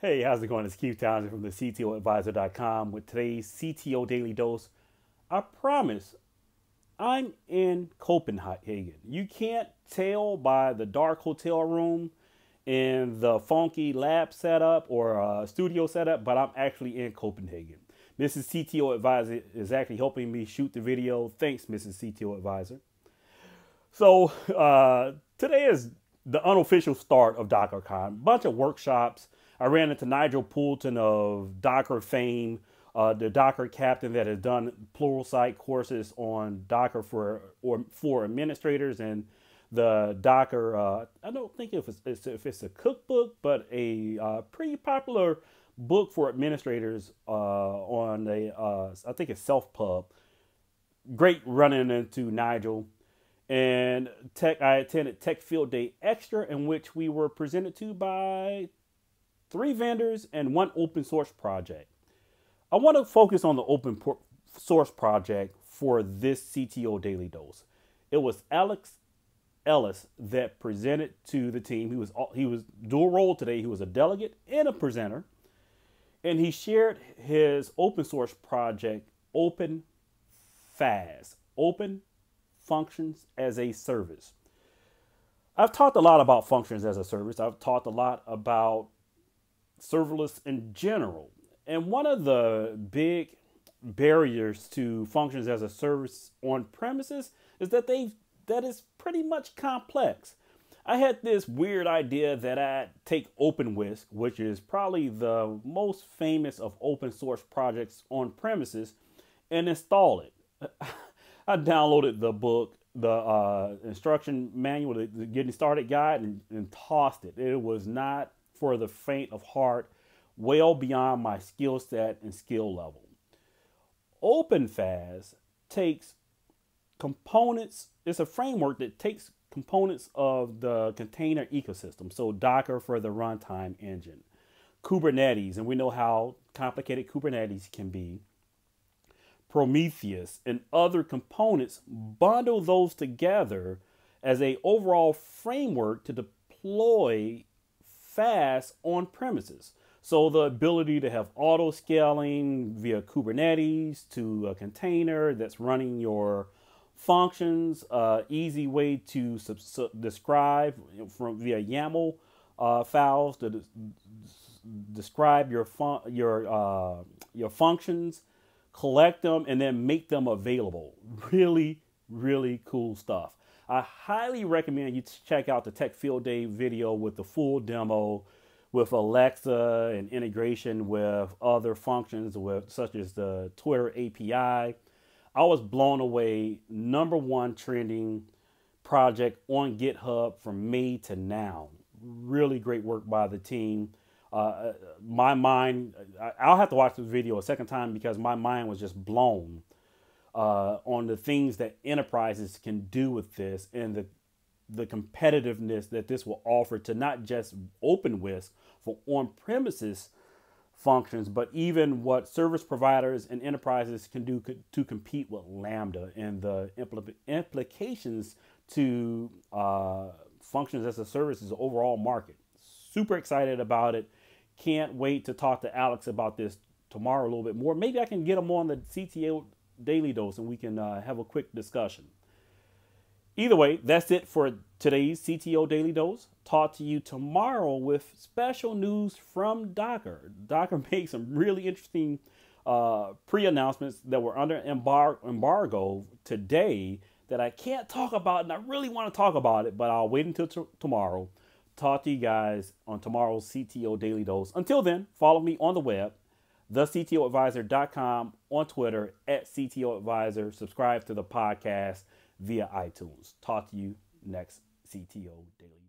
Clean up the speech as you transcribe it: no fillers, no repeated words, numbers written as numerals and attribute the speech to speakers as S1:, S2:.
S1: Hey, how's it going? It's Keith Townsend from the CTOadvisor.com with today's CTO Daily Dose. I promise I'm in Copenhagen. You can't tell by the dark hotel room and the funky lab setup or studio setup, but I'm actually in Copenhagen. Mrs. CTO Advisor is actually helping me shoot the video. Thanks, Mrs. CTO Advisor. So today is the unofficial start of DockerCon. Bunch of workshops. I ran into Nigel Putin of Docker fame, the Docker captain that has done Pluralsight courses on Docker for administrators, and the Docker. I don't think if it's a cookbook, but a pretty popular book for administrators on I think it's Self-Pub. Great running into Nigel. And I attended Tech Field Day Extra, in which we were presented to by 3 vendors and 1 open source project. I want to focus on the open source project for this CTO Daily Dose. It was Ellis that presented to the team. He was dual role today. He was a delegate and a presenter, and he shared his open source project, OpenFaaS, Open Functions as a Service. I've talked a lot about functions as a service. I've talked a lot about serverless in general. And one of the big barriers to functions as a service on premises is that is pretty much complex. I had this weird idea that I'd take OpenWhisk, which is probably the most famous of open source projects on premises, and install it. I downloaded the book, the instruction manual, the getting started guide, and tossed it. It was not for the faint of heart, well beyond my skill set and skill level. OpenFaaS takes components. It's a framework that takes components of the container ecosystem. So Docker for the runtime engine, Kubernetes, and we know how complicated Kubernetes can be, Prometheus, and other components, bundle those together as a overall framework to deploy fast on premises. So the ability to have auto scaling via Kubernetes to a container that's running your functions, easy way to describe from via YAML files to describe your functions, collect them, and then make them available. Really, really cool stuff. I highly recommend you check out the Tech Field Day video with the full demo with Alexa and integration with other functions such as the Twitter API. I was blown away. #1 trending project on GitHub from May to now. Really great work by the team. My mind, I'll have to watch the video a second time because my mind was just blown on the things that enterprises can do with this and the competitiveness that this will offer to not just OpenWhisk for on-premises functions, but even what service providers and enterprises can do to compete with Lambda and the implications to functions as a service's overall market. Super excited about it. Can't wait to talk to Alex about this tomorrow a little bit more. Maybe I can get him on the CTO Daily Dose and we can have a quick discussion. Either way, that's it for today's CTO Daily Dose. Talk to you tomorrow with special news from Docker. Docker made some really interesting pre-announcements that were under embargo today that I can't talk about, and I really want to talk about it, but I'll wait until tomorrow. Talk to you guys on tomorrow's CTO Daily Dose. Until then, follow me on the web, thectoadvisor.com, on Twitter, @CTOadvisor. Subscribe to the podcast via iTunes. Talk to you next CTO Daily.